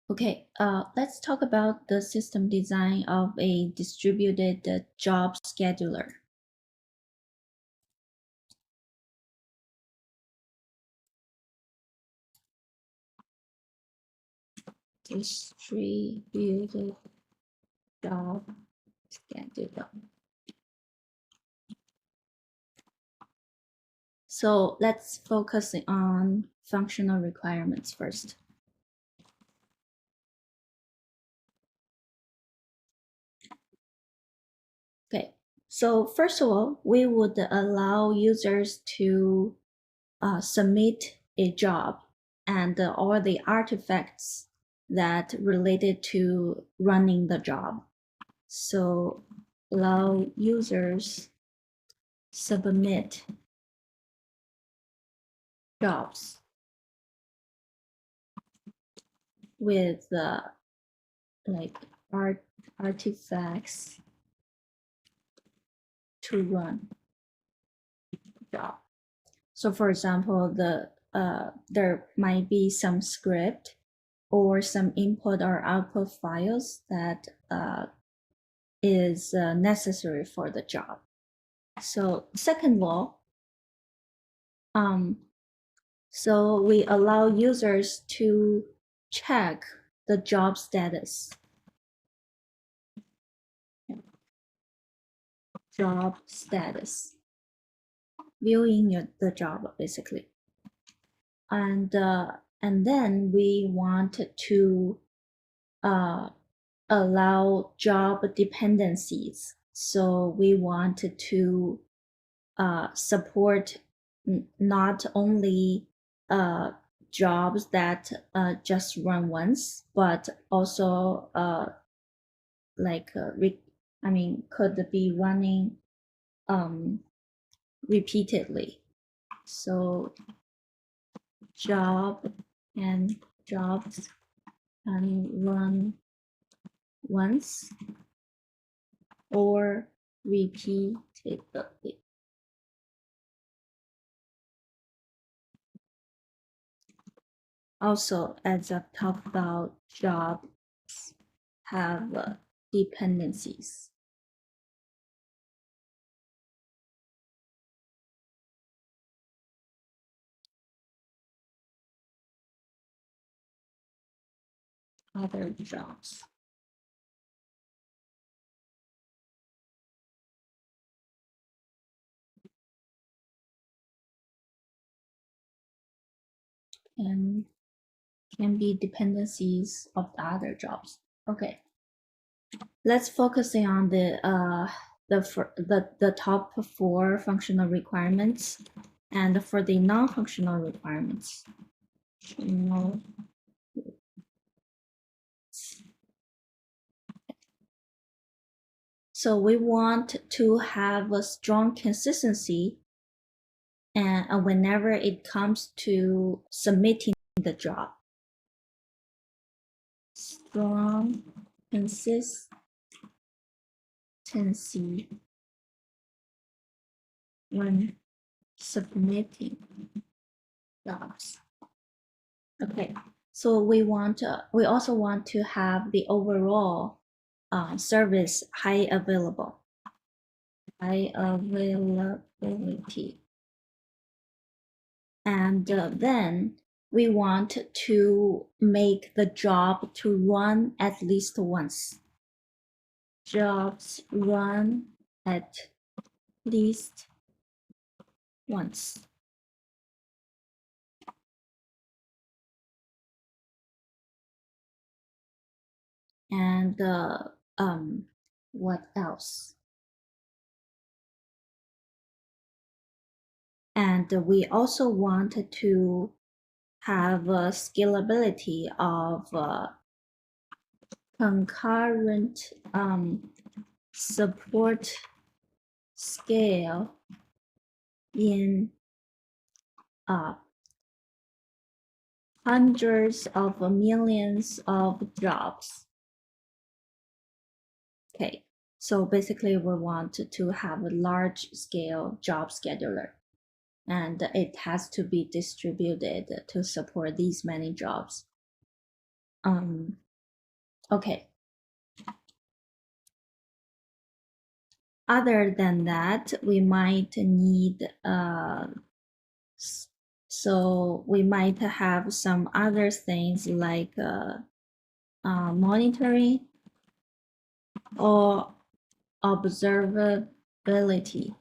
Okay, let's talk about the system design of a distributed job scheduler. Distributed job scheduler. So let's focus on functional requirements first. Okay, so first of all, we would allow users to submit a job and all the artifacts that related to running the job. So allow users submit jobs with like artifacts to run job. So for example, there might be some script or some input or output files that is necessary for the job. So second law, so we allow users to check the job status. Job status. Viewing the job basically. And then we want to allow job dependencies. So we want to support not only jobs that just run once, but also could be running repeatedly. So job and jobs can run once or repeatedly. Also, as I've talked about, jobs have dependencies. Other jobs. And can be dependencies of the other jobs. Okay, let's focus on the top 4 functional requirements, and for the non-functional requirements. So we want to have a strong consistency and whenever it comes to submitting the job. Strong consistency when submitting jobs. Okay, so we also want to have the overall service high availability. And then we want to make the job to run at least once. Jobs run at least once. And what else? And we also want to have a scalability of concurrent support scale in hundreds of millions of jobs. Okay, so basically we want to have a large scale job scheduler, and it has to be distributed to support these many jobs. Okay. Other than that, we might need so we might have some other things like monitoring or observability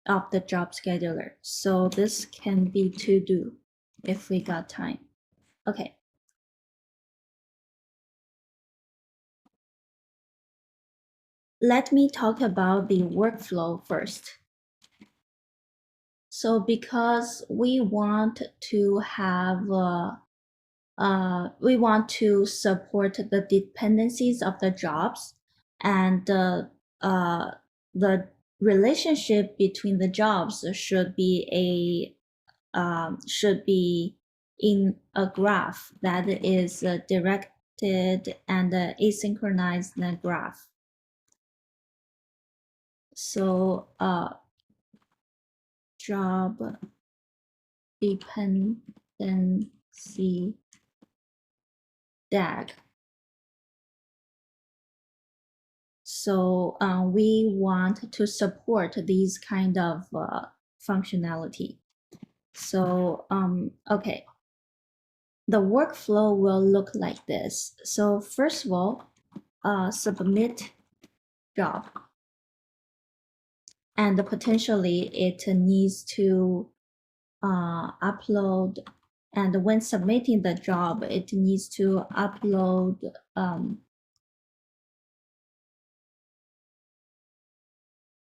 of the job scheduler. So this can be to do if we got time. Okay. Let me talk about the workflow first. So because we want to have we want to support the dependencies of the jobs and the relationship between the jobs should be in a graph that is directed and asynchronous graph. So job dependency DAG. So we want to support these kind of functionality. So okay, the workflow will look like this. So first of all, submit job, and potentially it needs to upload, and when submitting the job, it needs to upload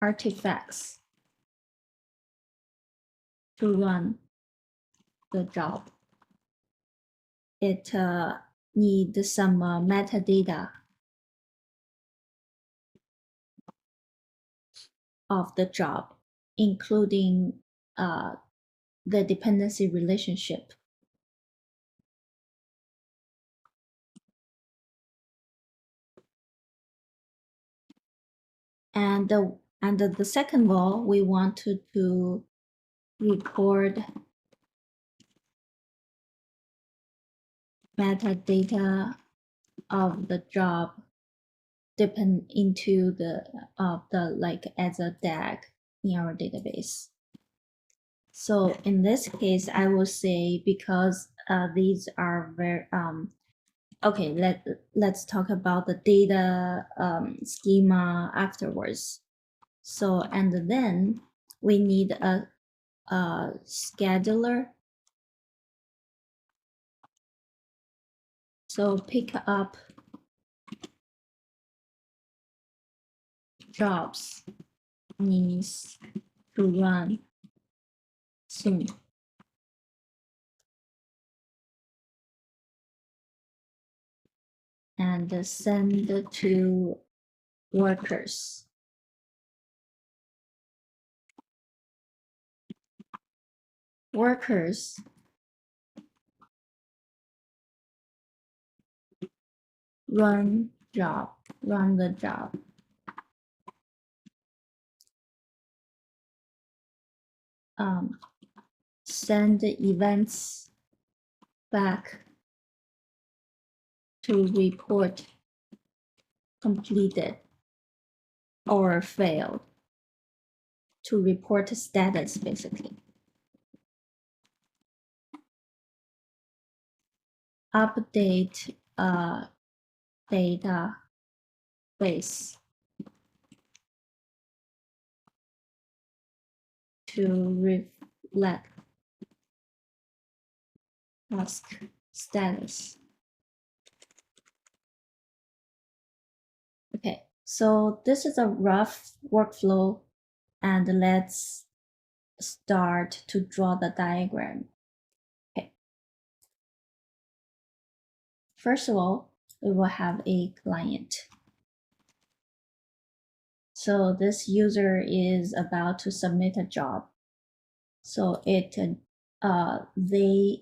artifacts to run the job. It needs some metadata of the job, including the dependency relationship. And the second wall, we want to record metadata of the job depend into the like as a DAG in our database. So in this case, I will say because these are very okay, let's talk about the data schema afterwards. So and then we need a scheduler. So pick up jobs needs to run soon. And send to workers. Workers run the job. Send events back to report completed or failed, to report status basically. Update database to reflect task status. Okay, so this is a rough workflow, and let's start to draw the diagram. Okay. First of all, we will have a client. So this user is about to submit a job. So they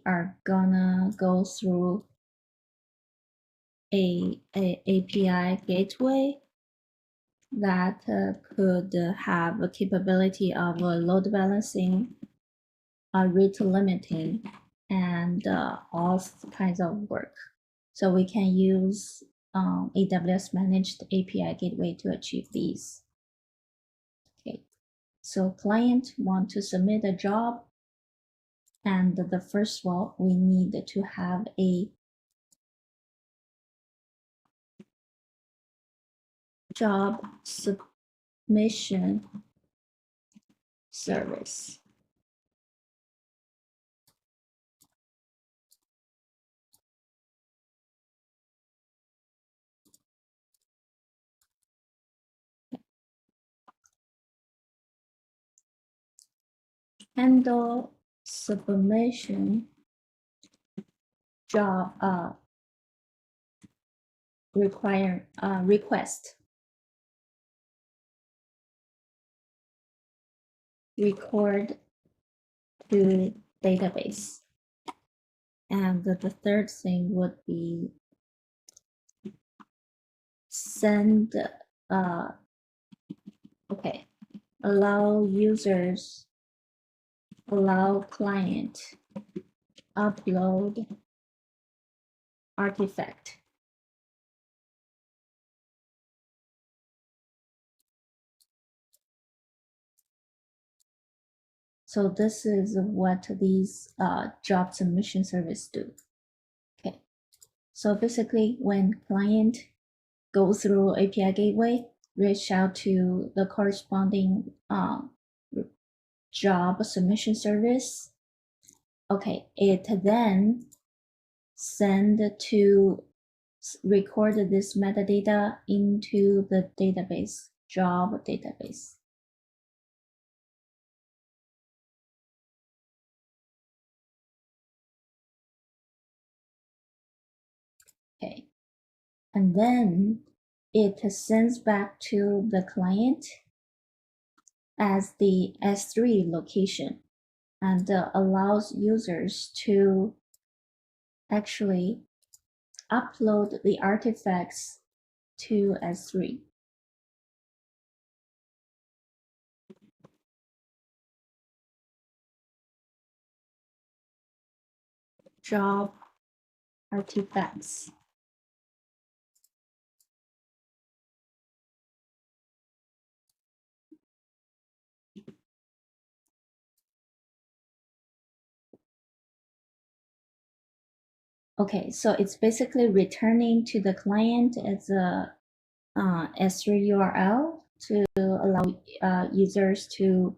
are gonna go through a API gateway that could have a capability of load balancing, rate limiting, and all kinds of work. So we can use AWS managed API gateway to achieve these. Okay, so client want to submit a job, and the first one we need to have a job submission service. Handle submission job request, record to database. And the third thing would be send, okay, allow client upload artifact. So this is what these job submission service do. Okay, so basically when client go through API gateway, reach out to the corresponding job submission service. Okay, it then send to record this metadata into the database, job database. Okay, and then it sends back to the client as the S3 location and allows users to actually upload the artifacts to S3. Job artifacts. Okay, so it's basically returning to the client as a S3 URL to allow users to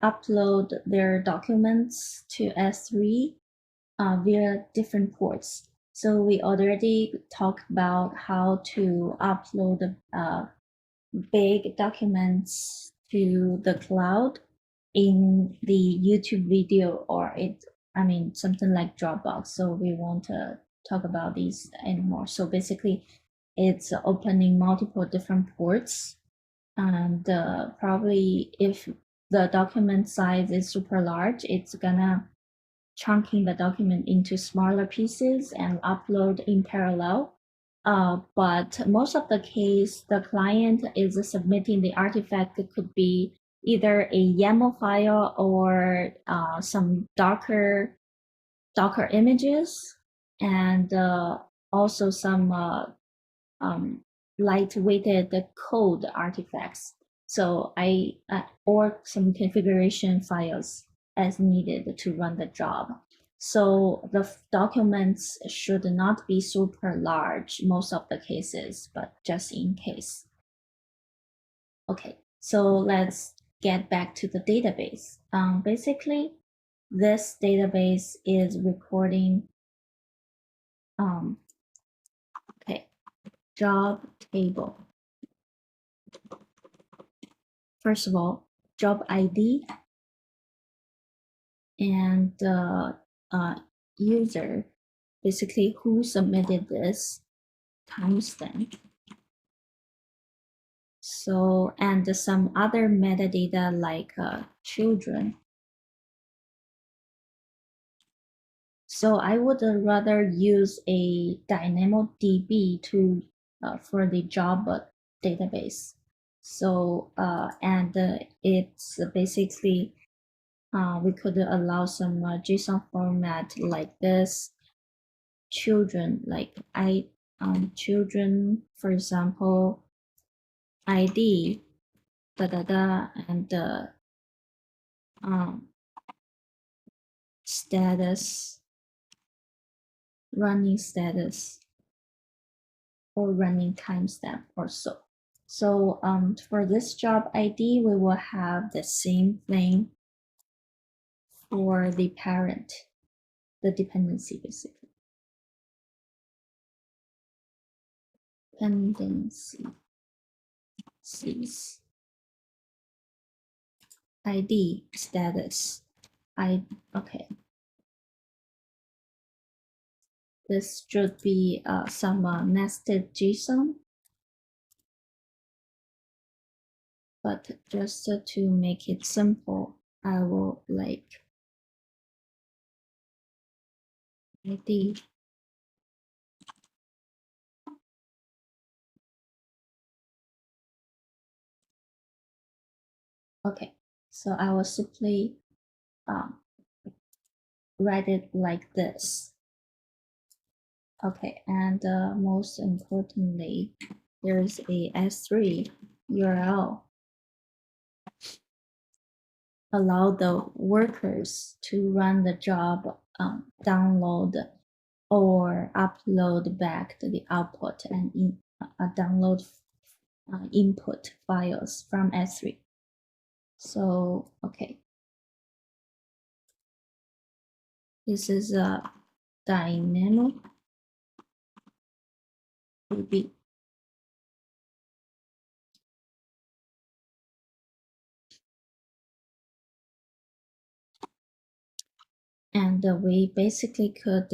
upload their documents to S3 via different ports. So we already talked about how to upload big documents to the cloud in the YouTube video, or something like Dropbox. So we won't talk about these anymore. So basically, it's opening multiple different ports, and probably if the document size is super large, it's gonna chunking the document into smaller pieces and upload in parallel. But most of the case, the client is submitting the artifact. It could be either a YAML file or some Docker images, and also some lightweighted code artifacts. So or some configuration files as needed to run the job. So the documents should not be super large most of the cases, but just in case. Okay, so let's get back to the database. Basically, this database is recording okay, job table. First of all, job ID and user, basically who submitted this, timestamp. So, and some other metadata like children. So I would rather use a DynamoDB to for the job database. So and it's basically we could allow some JSON format like this. Children, like children, for example, ID, and status, running status, or running timestamp or so. So for this job ID, we will have the same thing for the parent, the dependency basically. Dependencies, ID, status, okay. This should be some nested JSON. But just to make it simple, I will like ID. Okay, so I will simply write it like this. Okay, and most importantly, there's a S3 URL. Allow the workers to run the job, download or upload back to the output and download input files from S3. So, okay. This is a dynamic DB. And we basically could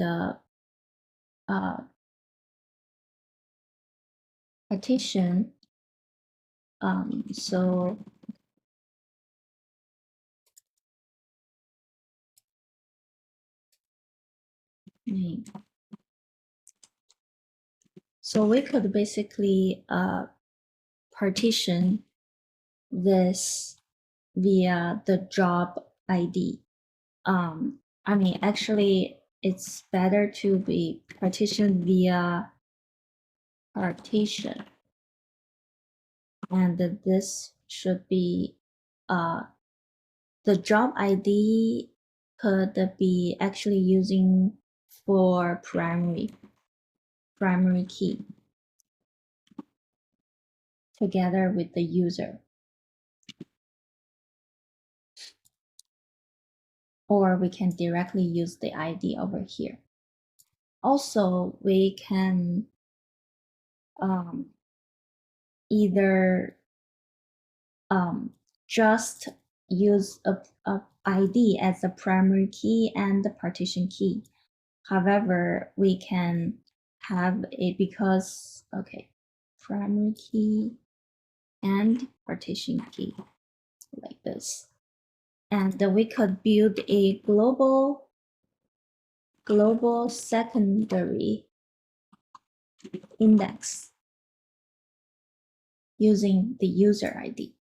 partition. So we could basically partition this via the job ID. I mean, actually, it's better to be partitioned via partition. And this should be the job ID could be actually using for primary key together with the user. Or we can directly use the ID over here. Also, we can either just use a ID as the primary key and the partition key. However, we can have it because, okay, primary key and partition key like this. And we could build a global secondary index using the user ID.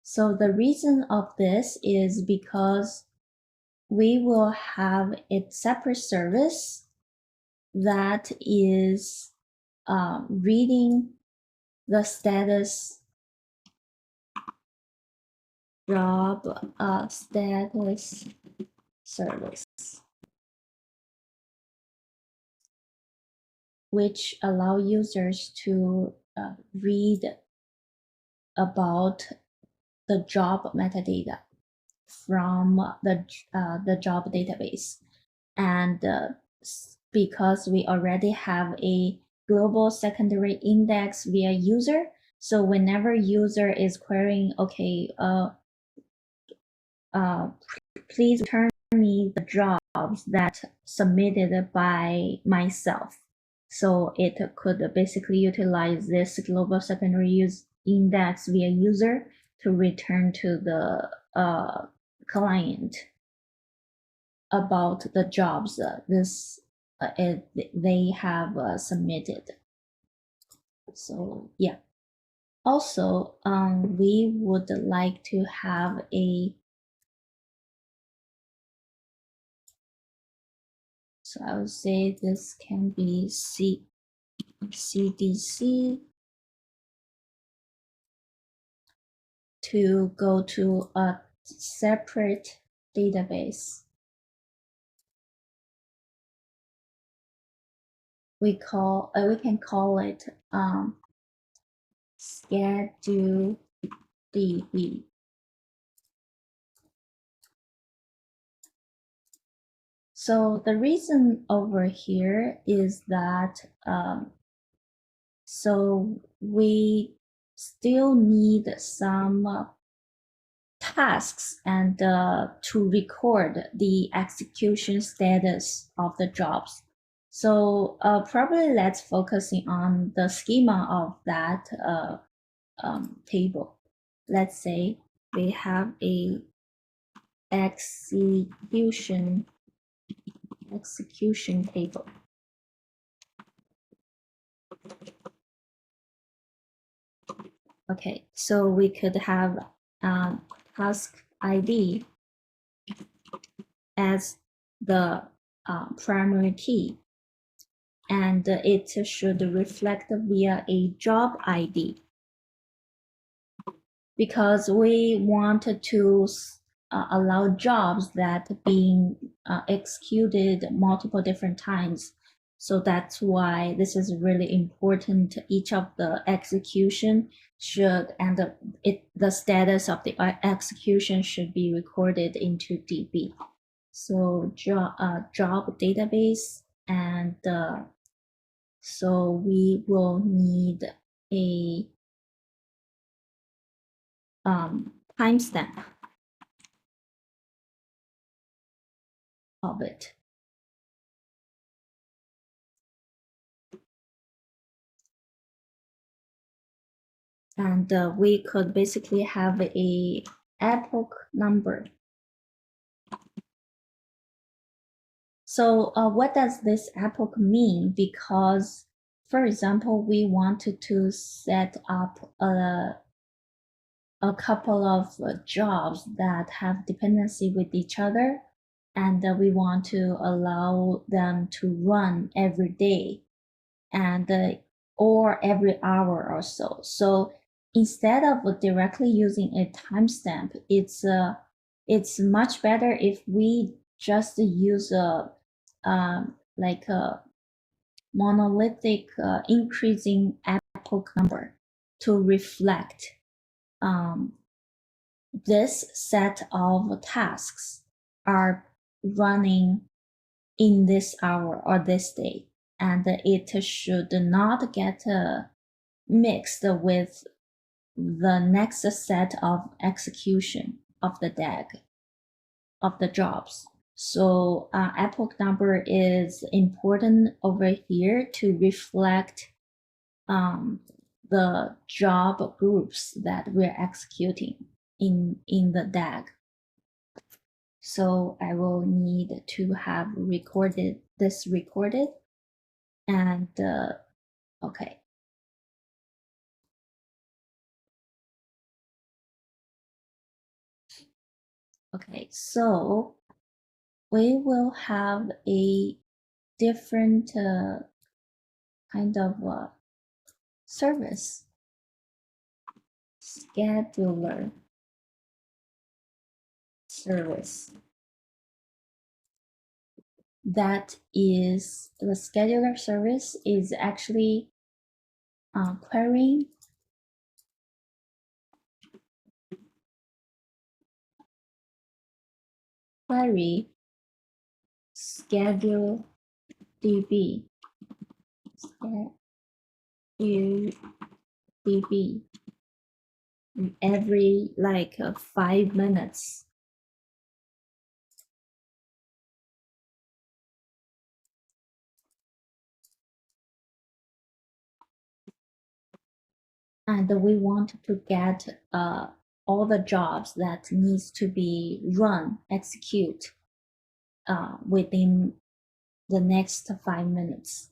So the reason of this is because we will have a separate service that is reading the status job status service, which allow users to read about the job metadata from the job database. And because we already have a global secondary index via user, so whenever user is querying, okay, please return me the jobs that submitted by myself. So it could basically utilize this global secondary index via user to return to the client about the jobs they have submitted. So yeah. Also, we would like to have a So I would say this can be CDC to go to a separate database. We can call it schedule DB. So the reason over here is that so we still need some tasks and to record the execution status of the jobs. So probably let's focusing on the schema of that table. Let's say we have a execution table. Okay, so we could have task ID as the primary key, and it should reflect via a job ID, because we want to allow jobs that being executed multiple different times. So that's why this is really important. Each of the execution should, and the status of the execution should be recorded into DB. So job database, and so we will need a timestamp of it. And we could basically have a epoch number. So what does this epoch mean? Because, for example, we wanted to set up a couple of jobs that have dependency with each other, and we want to allow them to run every day and or every hour or so. So instead of directly using a timestamp, it's much better if we just use a like a monolithic increasing epoch number to reflect this set of tasks are running in this hour or this day, and it should not get mixed with the next set of execution of the DAG of the jobs. So epoch number is important over here to reflect the job groups that we're executing in the DAG. So I will need to have recorded and okay. Okay, so we will have a different kind of service, scheduler service. That is, the scheduler service is actually query schedule db every like 5 minutes. And we want to get all the jobs that needs to be execute within the next 5 minutes.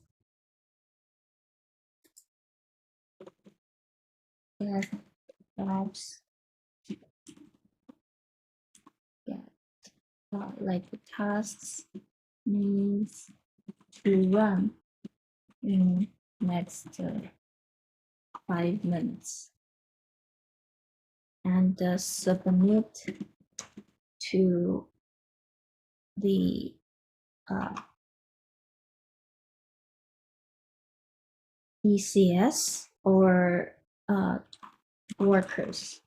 Get jobs, get like tasks needs to run in next 5 minutes and submit to the ECS or workers.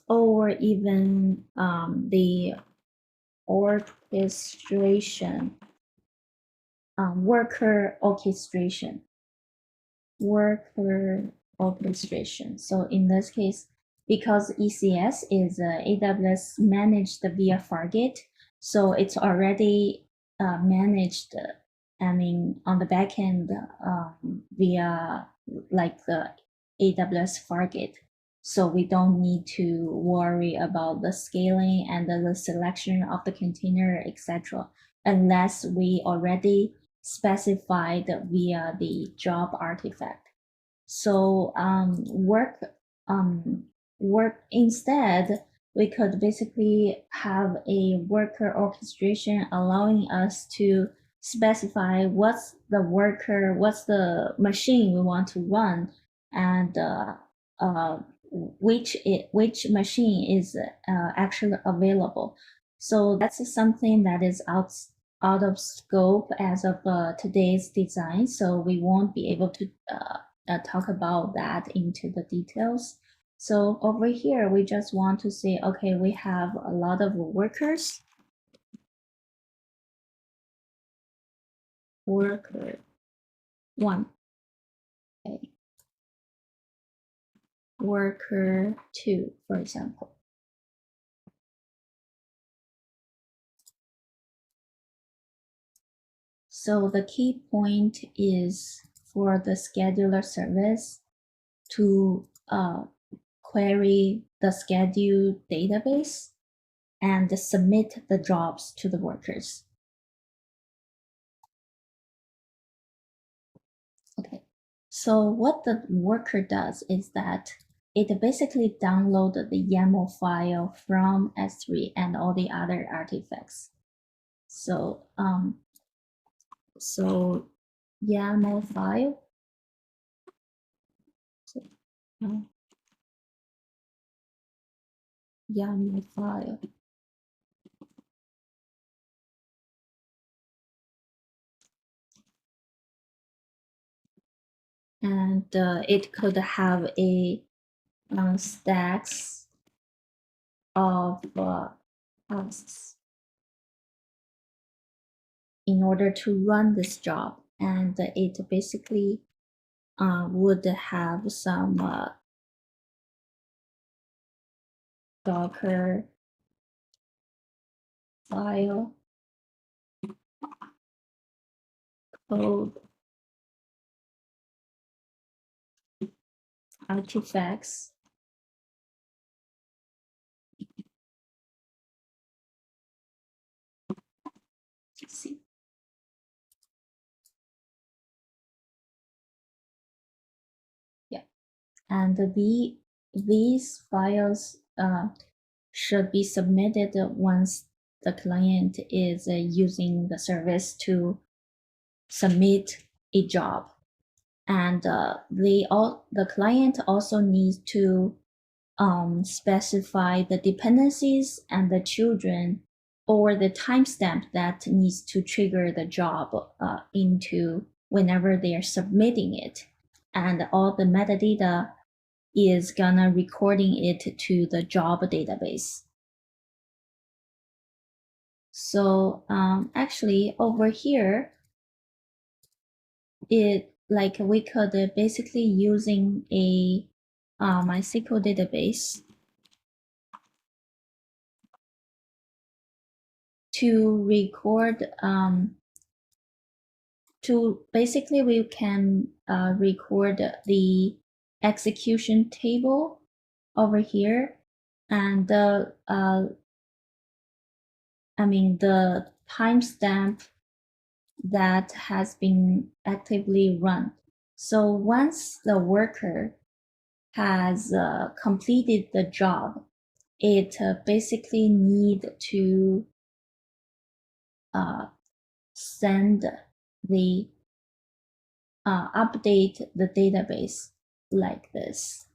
Or even the orchestration, worker orchestration. So in this case, because ECS is AWS managed via Fargate, so it's already managed, I mean, on the back end via like the AWS Fargate. So we don't need to worry about the scaling and the selection of the container, etc., unless we already specified via the job artifact. So work instead, we could basically have a worker orchestration allowing us to specify what's the machine we want to run, and which machine is actually available. So that's something that is out of scope as of today's design. So we won't be able to talk about that into the details. So over here, we just want to say, okay, we have a lot of workers. Worker 1. Okay. Worker 2, for example. So the key point is for the scheduler service to query the schedule database and submit the jobs to the workers. Okay, so what the worker does is that it basically downloads the YAML file from S3 and all the other artifacts. So YAML file. So, YAML file. And it could have a stacks of tasks in order to run this job, and it basically would have some Docker file code artifacts. Let's see. Yeah, and these files should be submitted once the client is using the service to submit a job. And the client also needs to specify the dependencies and the children or the timestamp that needs to trigger the job into whenever they are submitting it. And all the metadata is gonna recording it to the job database. So actually over here, we could basically using a MySQL database to record we can record the execution table over here, and the timestamp that has been actively run. So once the worker has completed the job, it basically need to send the update the database like this.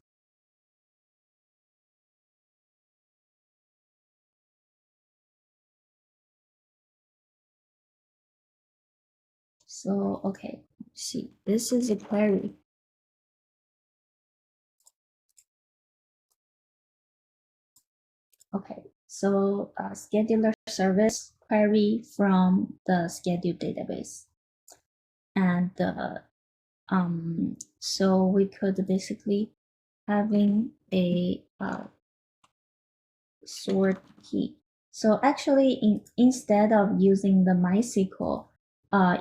So, okay, see, this is a query. Okay, so scheduler service query from the schedule database. And so we could basically having a sort key. So actually, instead of using the MySQL,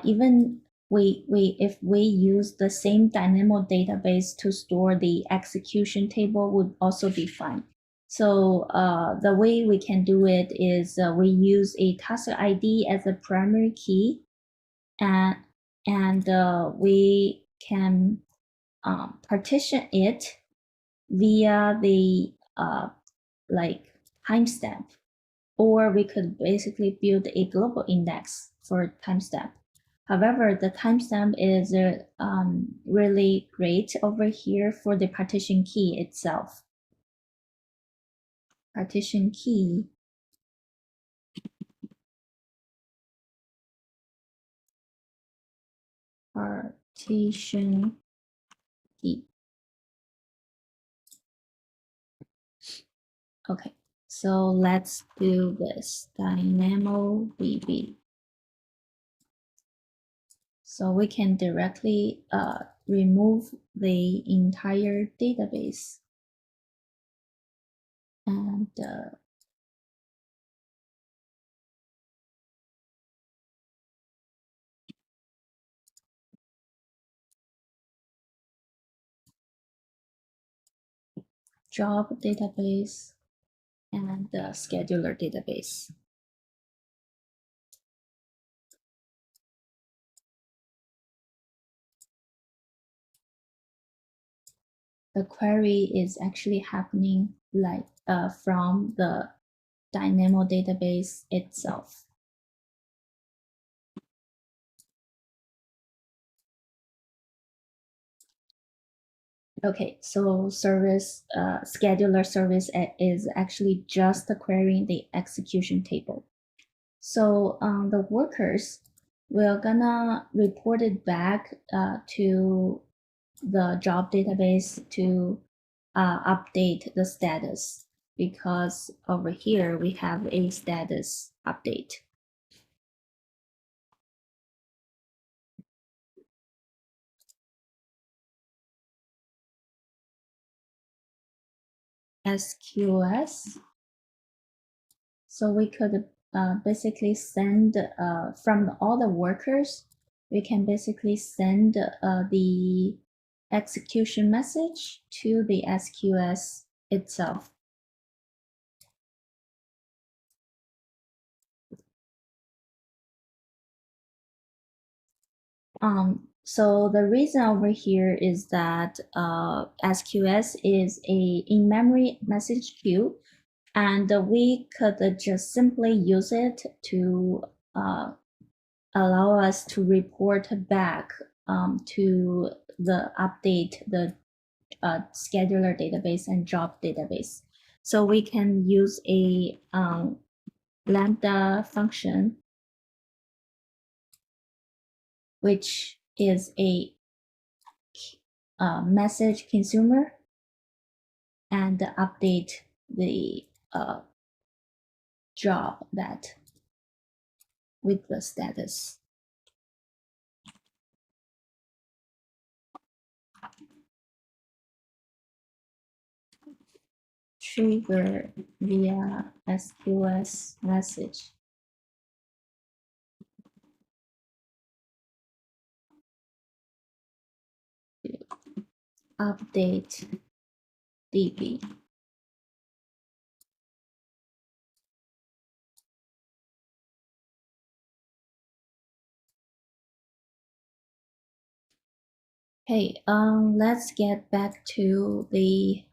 even if we use the same dynamo database to store the execution table would also be fine. So the way we can do it is we use a task ID as a primary key, and we can partition it via the like timestamp, or we could basically build a global index for timestamp. However, the timestamp is really great over here for the partition key itself. Partition key partition key. Okay, so let's do this DynamoDB. So we can directly remove the entire database and job database and the scheduler database. The query is actually happening like from the Dynamo database itself. Okay, so service scheduler service is actually just querying the execution table. So the workers will gonna report it back to the job database to update the status, because over here we have a status update. SQS. So we could basically send from all the workers, we can basically send the execution message to the SQS itself. So the reason over here is that SQS is a in-memory message queue, and we could just simply use it to allow us to report back to the update the scheduler database and job database. So we can use a lambda function, which is a message consumer, and update the job that with the status. Trigger via SQS message. Update DB. Okay, let's get back to the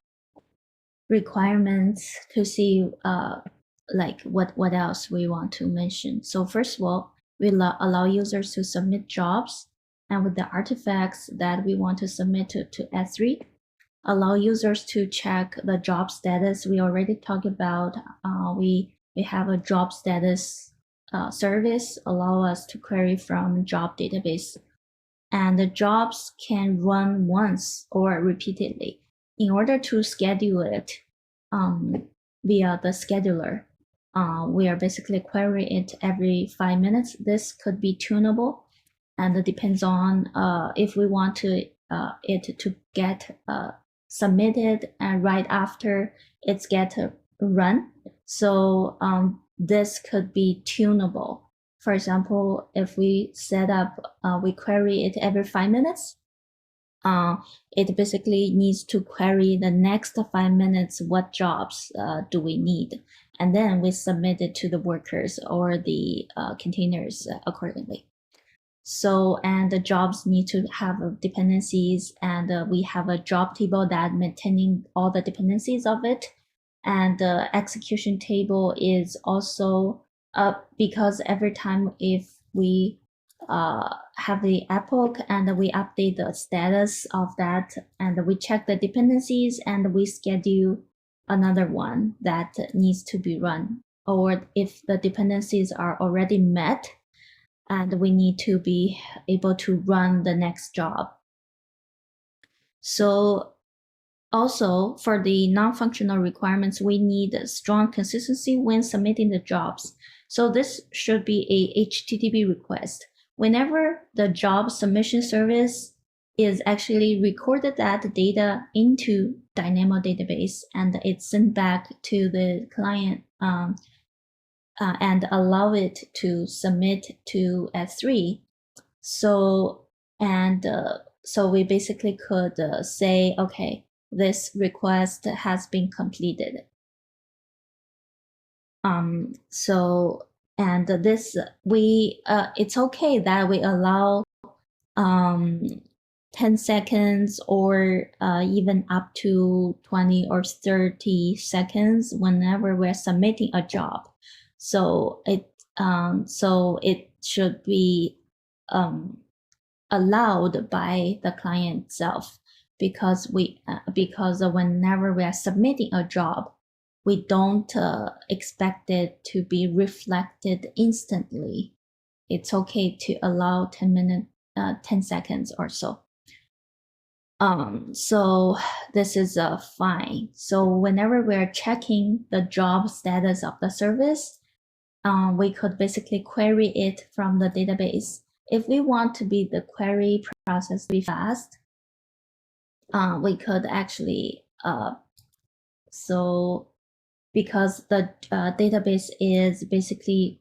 requirements to see like what else we want to mention. So first of all, we allow users to submit jobs, and with the artifacts that we want to submit to S3, allow users to check the job status. We already talked about we have a job status service allow us to query from job database, and the jobs can run once or repeatedly. In order to schedule it via the scheduler, we are basically query it every 5 minutes. This could be tunable, and it depends on if we want to it to get submitted and right after it's get run. So this could be tunable. For example, if we set up, we query it every 5 minutes, it basically needs to query the next 5 minutes, what jobs do we need? And then we submit it to the workers or the containers accordingly. So, and the jobs need to have dependencies, and we have a job table that maintaining all the dependencies of it. And the execution table is also because every time if we have the epoch and we update the status of that, and we check the dependencies, and we schedule another one that needs to be run. Or if the dependencies are already met, and we need to be able to run the next job. So also for the non-functional requirements, we need strong consistency when submitting the jobs. So this should be a HTTP request. Whenever the job submission service is actually recorded that data into Dynamo database, and it's sent back to the client and allow it to submit to S3. So, and so we basically could say, okay, this request has been completed. So, and this, it's okay that we allow 10 seconds or even up to 20 or 30 seconds whenever we're submitting a job. So it should be allowed by the client itself, because whenever we are submitting a job, we don't expect it to be reflected instantly. It's okay to allow 10 seconds or so. So this is fine. So whenever we're checking the job status of the service, we could basically query it from the database. If we want to be the query process be fast, we could actually, so because the database is basically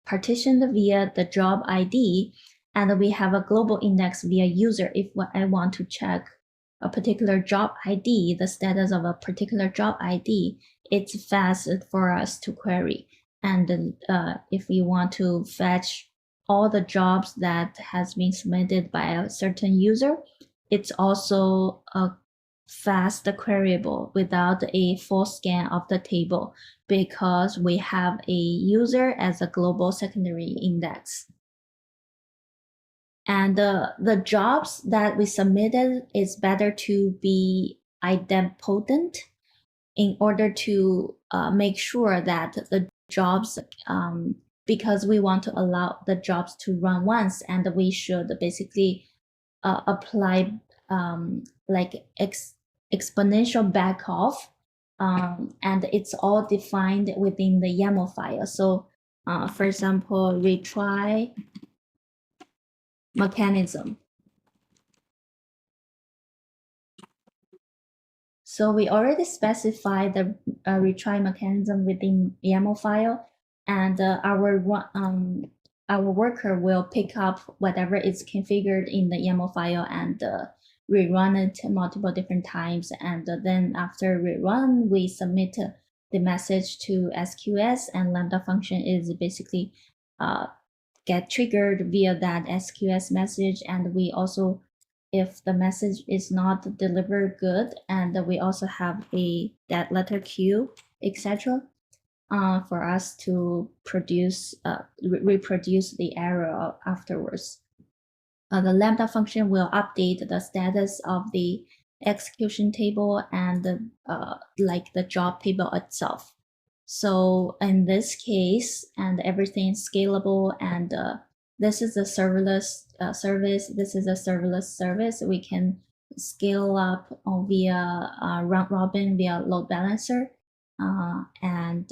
partitioned via the job ID, and we have a global index via user. If I want to check a particular job ID, the status of a particular job ID, it's fast for us to query. And if we want to fetch all the jobs that has been submitted by a certain user, it's also fast queryable without a full scan of the table, because we have a user as a global secondary index. And the jobs that we submitted is better to be idempotent in order to make sure that the jobs, because we want to allow the jobs to run once, and we should basically apply like exponential backoff, and it's all defined within the YAML file. So for example, retry mechanism. So we already specified the retry mechanism within YAML file, and our worker will pick up whatever is configured in the YAML file and rerun it multiple different times. And then after rerun, we submit the message to SQS, and Lambda function is basically get triggered via that SQS message. And we also if the message is not delivered good, and we also have a dead letter queue, etc. For us to reproduce the error afterwards. The lambda function will update the status of the execution table and like the job table itself. So in this case, and everything is scalable, and this is a serverless service, this is a serverless service, we can scale up via round robin, via load balancer, and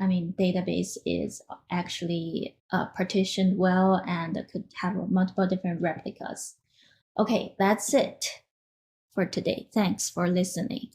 I mean, database is actually partitioned well and could have multiple different replicas. Okay, that's it for today. Thanks for listening.